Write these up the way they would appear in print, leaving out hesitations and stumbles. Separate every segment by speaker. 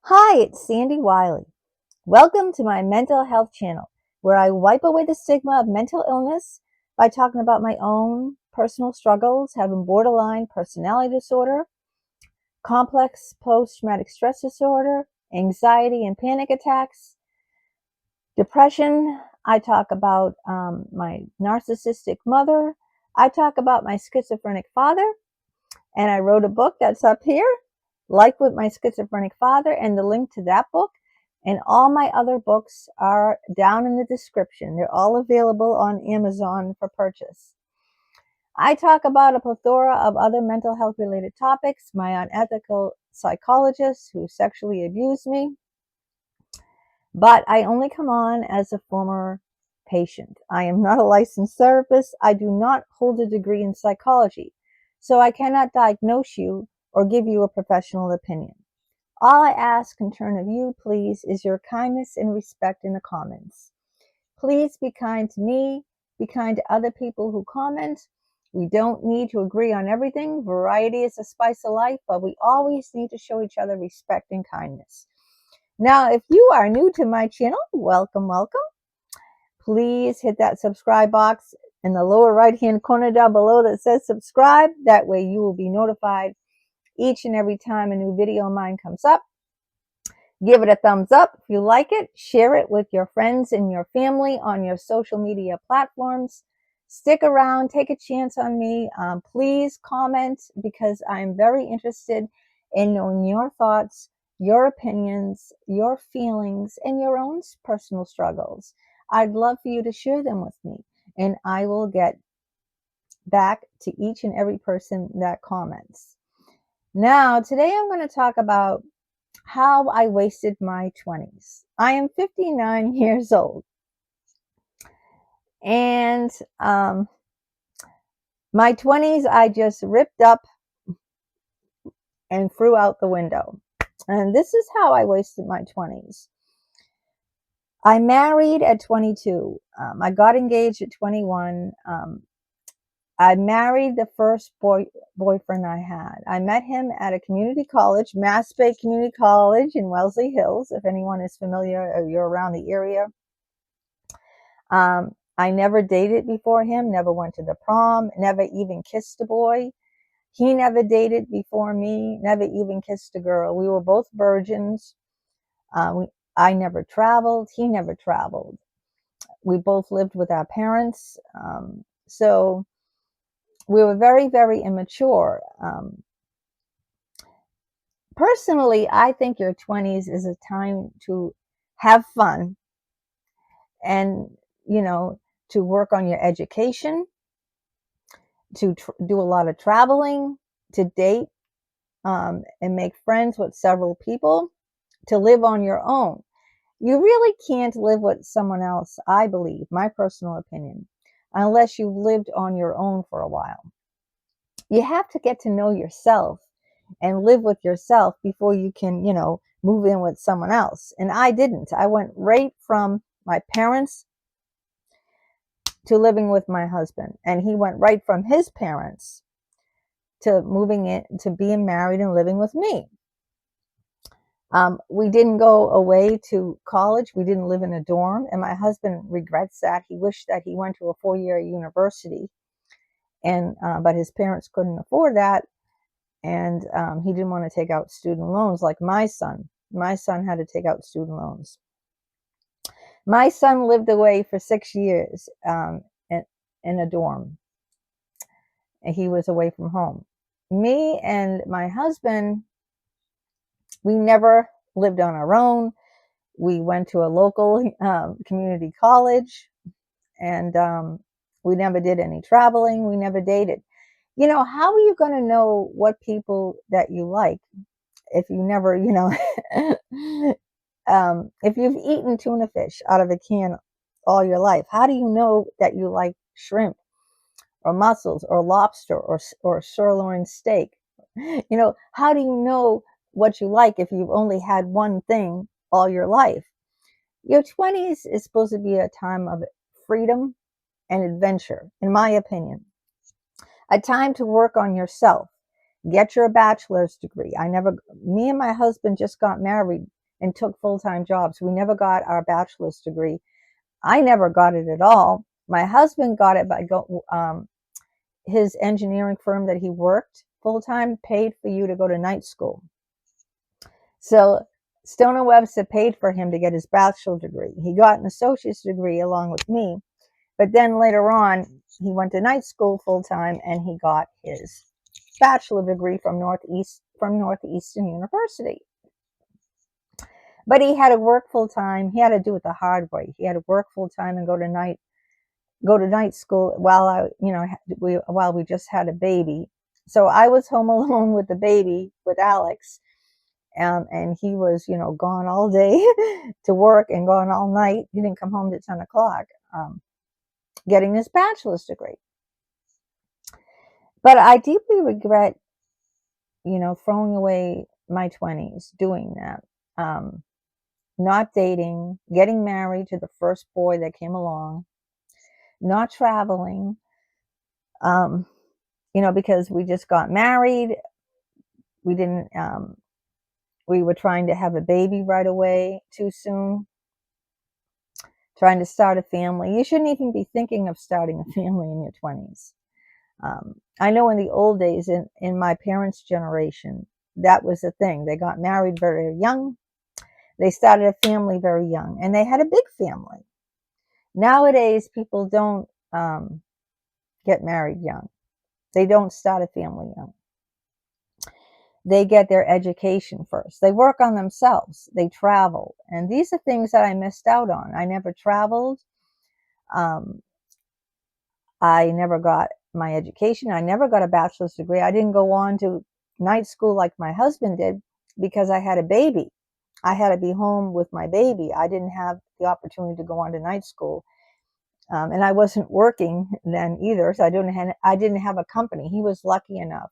Speaker 1: Hi, it's Sandy Wyllie. Welcome to my mental health channel, where I wipe away the stigma of mental illness by talking about my own personal struggles, having borderline personality disorder, complex post-traumatic stress disorder, anxiety and panic attacks, depression. I talk about my narcissistic mother. I talk about my schizophrenic father, and I wrote a book that's up here, Life with My Schizophrenic Father, and the link to that book and all my other books are down in the description. They're all available on Amazon for purchase. I talk about a plethora of other mental health related topics, my unethical psychologist who sexually abused me, but I only come on as a former patient. I am not a licensed therapist. I do not hold a degree in psychology, so I cannot diagnose you or give you a professional opinion. All I ask in turn of you, please, is your kindness and respect in the comments. Please be kind to me, be kind to other people who comment. We don't need to agree on everything. Variety is the spice of life, but we always need to show each other respect and kindness. Now, if you are new to my channel, welcome, welcome. Please hit that subscribe box in the lower right hand corner down below that says subscribe. That way you will be notified each and every time a new video of mine comes up. Give it a thumbs up if you like it. Share it with your friends and your family on your social media platforms. Stick around, take a chance on me. Please comment because I'm very interested in knowing your thoughts, your opinions, your feelings, and your own personal struggles. I'd love for you to share them with me, and I will get back to each and every person that comments. Now, today I'm going to talk about how I wasted my 20s. I am 59 years old, and my 20s I just ripped up and threw out the window. And this is how I wasted my 20s. I married at 22. I got engaged at 21. I married the first boyfriend I had. I met him at a community college, Mass Bay Community College in Wellesley Hills, if anyone is familiar or you're around the area. I never dated before him, never went to the prom, never even kissed a boy. He never dated before me, never even kissed a girl. We were both virgins. I never traveled. He never traveled. We both lived with our parents. So we were very, very immature. Personally, I think your 20s is a time to have fun and, to work on your education, to do a lot of traveling, to date, and make friends with several people, to live on your own. You really can't live with someone else, I believe, my personal opinion, unless you've lived on your own for a while. You have to get to know yourself and live with yourself before you can, move in with someone else. And I didn't. I went right from my parents to living with my husband, and he went right from his parents to moving in to being married and living with me. We didn't go away to college. We didn't live in a dorm, and my husband regrets that. He wished that he went to a 4-year university, and but his parents couldn't afford that, and he didn't want to take out student loans like my son. My son had to take out student loans. My son lived away for 6 years in a dorm, and he was away from home. Me and my husband, we never lived on our own. We went to a local community college, and we never did any traveling. We never dated. How are you going to know what people that you like if you never, if you've eaten tuna fish out of a can all your life? How do you know that you like shrimp or mussels or lobster or sirloin steak? How do you know what you like if you've only had one thing all your life? Your 20s is supposed to be a time of freedom and adventure, in my opinion. A time to work on yourself. Get your bachelor's degree. Me and my husband just got married and took full-time jobs. We never got our bachelor's degree. I never got it at all. My husband got it by his engineering firm that he worked full-time paid for you to go to night school. So Stone and Webster paid for him to get his bachelor's degree. He got an associate's degree along with me, but then later on, he went to night school full-time and he got his bachelor degree from Northeastern University. But he had to work full-time. He had to do it the hard way. He had to work full-time and go to night school while we just had a baby. So I was home alone with the baby, with Alex, and he was, gone all day to work and gone all night. He didn't come home till 10 o'clock, getting his bachelor's degree. But I deeply regret, throwing away my 20s, doing that. Not dating, getting married to the first boy that came along, not traveling, because we just got married. We didn't, we were trying to have a baby right away too soon, trying to start a family. You shouldn't even be thinking of starting a family in your 20s. I know in the old days, in my parents' generation, that was the thing. They got married very young. They started a family very young, and they had a big family. Nowadays, people don't get married young. They don't start a family young. They get their education first. They work on themselves. They travel. And these are things that I missed out on. I never traveled. I never got my education. I never got a bachelor's degree. I didn't go on to night school like my husband did because I had a baby. I had to be home with my baby. I didn't have the opportunity to go on to night school. And I wasn't working then either, so I didn't have a company. He was lucky enough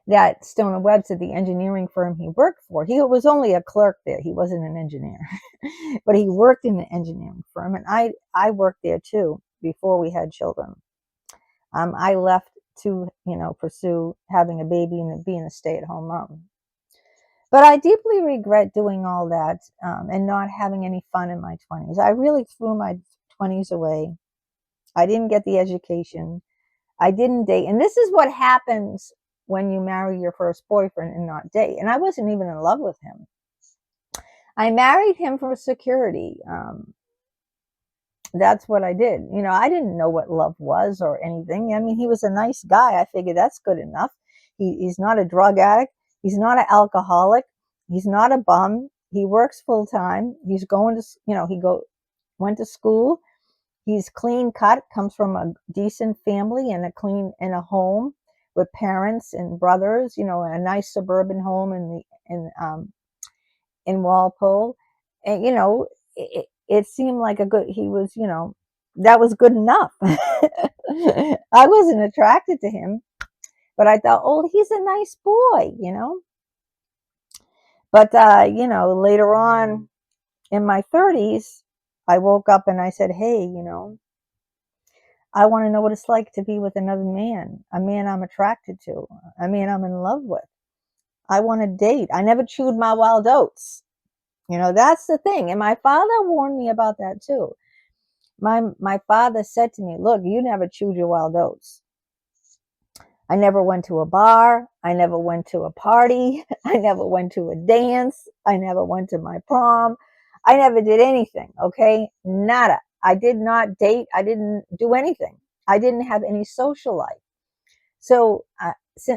Speaker 1: that Stone and Webster, the engineering firm he worked for, he was only a clerk there. He wasn't an engineer, but he worked in an engineering firm, and I worked there too before we had children. I left to pursue having a baby and being a stay-at-home mom. But I deeply regret doing all that and not having any fun in my 20s. I really threw my 20s away. I didn't get the education. I didn't date. And this is what happens when you marry your first boyfriend and not date. And I wasn't even in love with him. I married him for security. That's what I did. I didn't know what love was or anything. I mean, he was a nice guy. I figured that's good enough. He's not a drug addict. He's not an alcoholic. He's not a bum. He works full time. He's going to, went to school. He's clean cut, comes from a decent family and a home with parents and brothers, a nice suburban home in Walpole. And, it seemed like he was, that was good enough. I wasn't attracted to him, but I thought, oh, he's a nice boy, But, later on in my 30s, I woke up and I said, hey, I want to know what it's like to be with another man, a man I'm attracted to, a man I'm in love with. I want to date. I never chewed my wild oats. That's the thing. And my father warned me about that too. My father said to me, look, you never chewed your wild oats. I never went to a bar. I never went to a party. I never went to a dance. I never went to my prom. I never did anything. Okay. Nada. I did not date. I didn't do anything. I didn't have any social life. So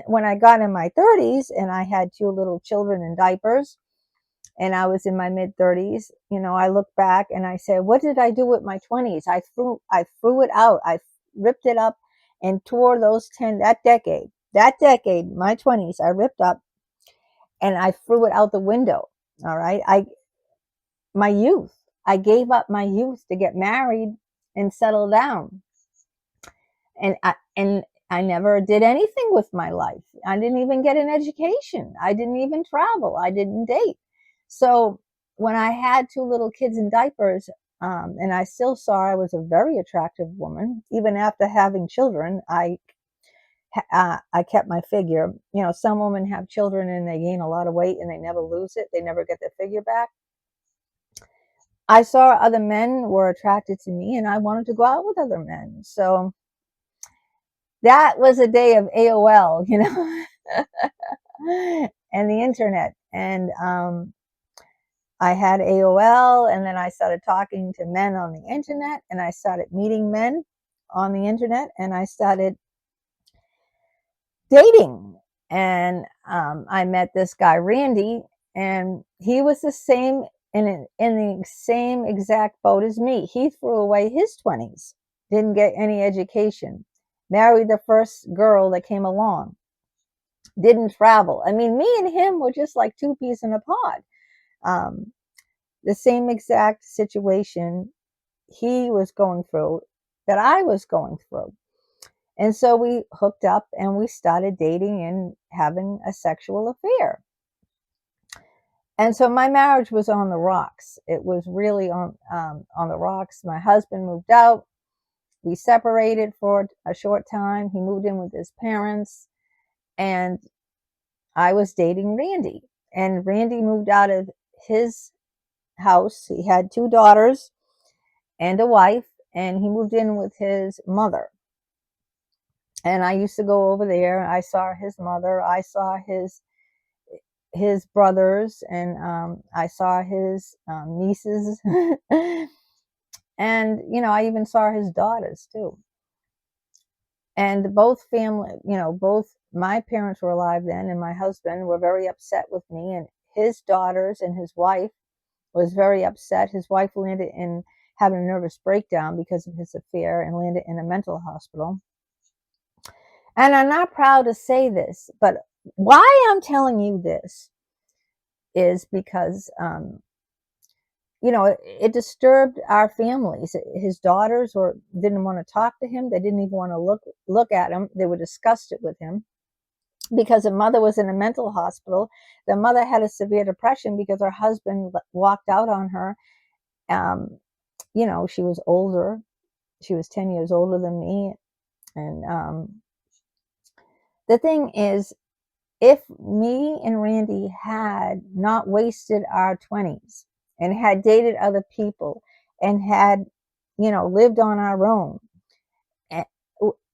Speaker 1: when I got in my 30s and I had two little children in diapers and I was in my mid 30s, I look back and I said, what did I do with my 20s? I threw it out. I ripped it up and tore that decade, my 20s, I ripped up and I threw it out the window. All right. My youth, I gave up my youth to get married and settle down. And I never did anything with my life. I didn't even get an education. I didn't even travel. I didn't date. So when I had two little kids in diapers, and I still saw I was a very attractive woman, even after having children, I I kept my figure. Some women have children and they gain a lot of weight and they never lose it. They never get their figure back. I saw other men were attracted to me and I wanted to go out with other men. So that was a day of AOL, and the internet. And I had AOL, and then I started talking to men on the internet, and I started meeting men on the internet, and I started dating. And I met this guy, Randy, and he was the same in the same exact boat as me. He threw away his 20s, didn't get any education, married the first girl that came along, didn't travel. I mean, me and him were just like two peas in a pod. The same exact situation he was going through that I was going through. And so we hooked up and we started dating and having a sexual affair. And so my marriage was on the rocks. It was really on the rocks. My husband moved out. We separated for a short time. He moved in with his parents, and I was dating Randy. And Randy moved out of his house. He had two daughters and a wife, and he moved in with his mother. And I used to go over there. I saw his mother. I saw his brothers, and I saw his nieces, and I even saw his daughters too. And both both my parents were alive then, and my husband were very upset with me, and his daughters and his wife was very upset. His wife landed in having a nervous breakdown because of his affair and landed in a mental hospital. And I'm not proud to say this, but why I'm telling you this is because, it disturbed our families. His daughters didn't want to talk to him. They didn't even want to look at him. They were disgusted with him because the mother was in a mental hospital. The mother had a severe depression because her husband walked out on her. She was older. She was 10 years older than me. And the thing is, if me and Randy had not wasted our 20s and had dated other people and had, lived on our own,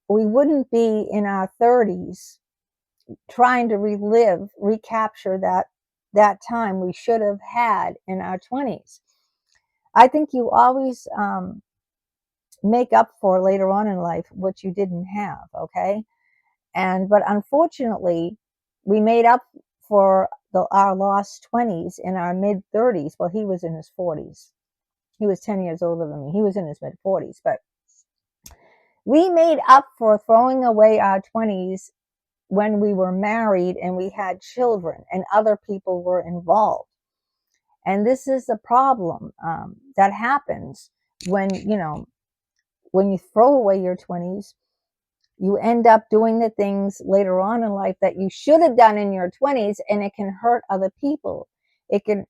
Speaker 1: we wouldn't be in our 30s trying to recapture that time we should have had in our 20s. I think you always make up for later on in life what you didn't have, okay? But unfortunately, we made up for our lost 20s in our mid 30s. Well, he was in his 40s. He was 10 years older than me. He was in his mid 40s. But we made up for throwing away our 20s when we were married and we had children and other people were involved. And this is the problem that happens when you throw away your 20s. You end up doing the things later on in life that you should have done in your 20s, and it can hurt other people. It can,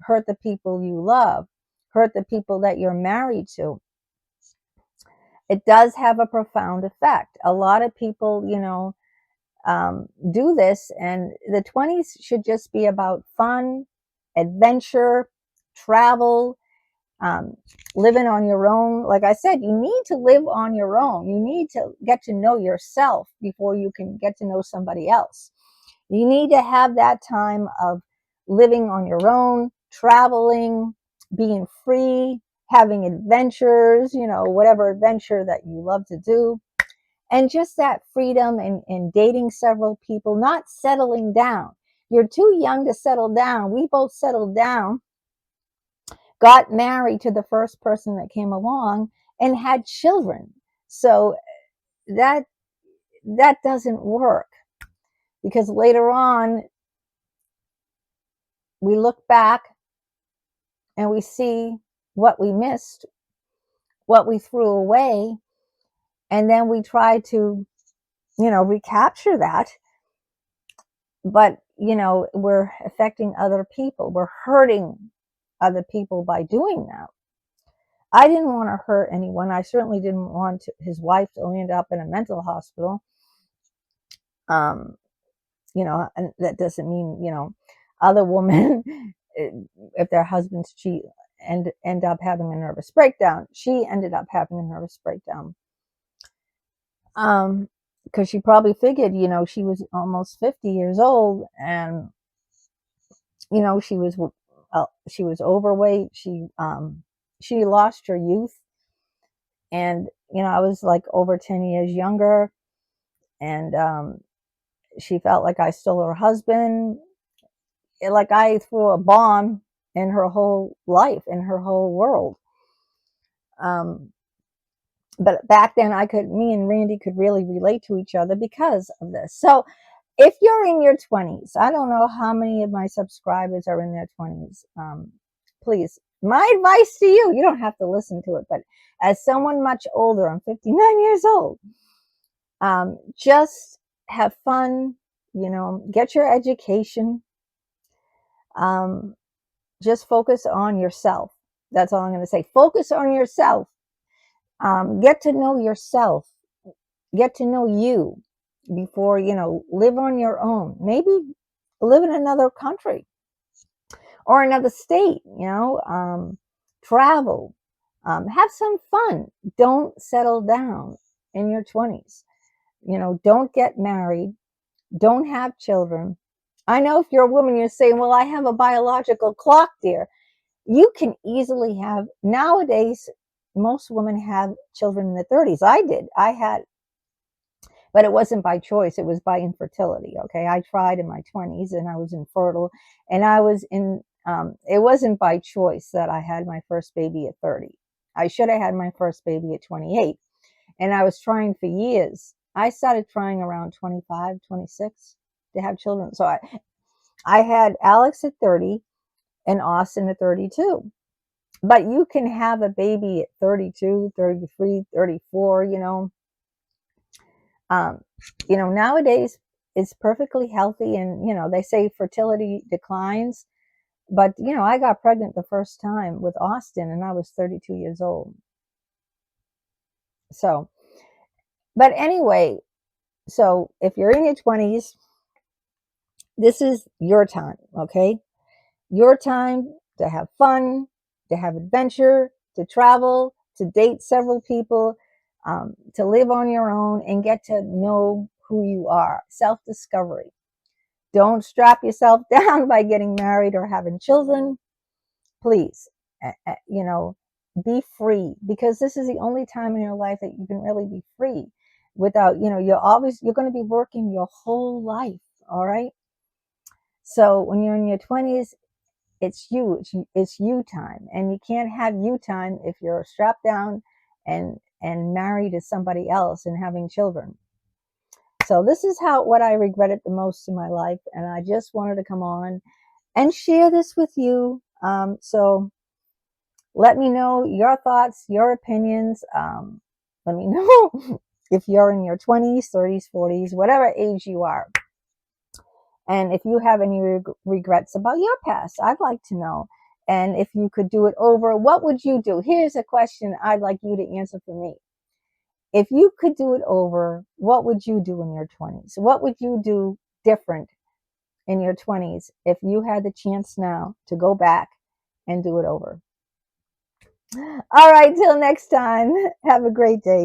Speaker 1: hurt the people you love, hurt the people that you're married to. It does have a profound effect. A lot of people, do this, and the 20s should just be about fun, adventure, travel, living on your own. Like I said, you need to live on your own. You need to get to know yourself before you can get to know somebody else. You need to have that time of living on your own, traveling, being free, having adventures, whatever adventure that you love to do. And just that freedom and dating several people, not settling down. You're too young to settle down. We both settled down, got married to the first person that came along, and had children. So that doesn't work, because later on we look back and we see what we missed, what we threw away, and then we try to, recapture that. But, we're affecting other people. We're hurting other people by doing that. I didn't want to hurt anyone. I certainly didn't want his wife to end up in a mental hospital. You know, and that doesn't mean, you know, other women, if their husbands cheat, end up having a nervous breakdown. She ended up having a nervous breakdown. Because she probably figured, you know, she was almost 50 years old, and you know, she was overweight. She lost her youth, and you know, I was like over 10 years younger, and she felt like I stole her husband. Like I threw a bomb in her whole life, in her whole world. Um, but back then, me and Randy could really relate to each other because of this. So, if you're in your 20s, I don't know how many of my subscribers are in their 20s. Please, my advice to you, you don't have to listen to it, but as someone much older, I'm 59 years old, just have fun, you know, get your education, um, just focus on yourself. That's all I'm going to say. Focus on yourself. Get to know yourself. Get to know you before, you know, live on your own. Maybe live in another country or another state, you know, travel, have some fun. Don't settle down in your 20s. You know, don't get married. Don't have children. I know if you're a woman, you're saying, well, I have a biological clock, dear. You can easily have, nowadays, most women have children in their 30s. I did. I had, but it wasn't by choice. It was by infertility. Okay. I tried in my 20s and I was infertile, and it wasn't by choice that I had my first baby at 30. I should have had my first baby at 28. And I was trying for years. I started trying around 25, 26 to have children. So I had Alex at 30 and Austin at 32. But you can have a baby at 32, 33, 34, um, nowadays it's perfectly healthy, and, they say fertility declines, but, I got pregnant the first time with Austin and I was 32 years old. So, but anyway, so if you're in your 20s, this is your time, okay? Your time to have fun, to have adventure, to travel, to date several people, to live on your own and get to know who you are. Self-discovery. Don't strap yourself down by getting married or having children. Please, be free, because this is the only time in your life that you can really be free without, you're going to be working your whole life. All right. So when you're in your 20s, it's you time, and you can't have you time if you're strapped down and married to somebody else and having children. So this is what I regretted the most in my life, and I just wanted to come on and share this with you. So let me know your thoughts, your opinions. Let me know if you're in your 20s, 30s, 40s, whatever age you are. And if you have any regrets about your past, I'd like to know. And if you could do it over, what would you do? Here's a question I'd like you to answer for me. If you could do it over, what would you do in your 20s? What would you do different in your 20s if you had the chance now to go back and do it over? All right, till next time, have a great day.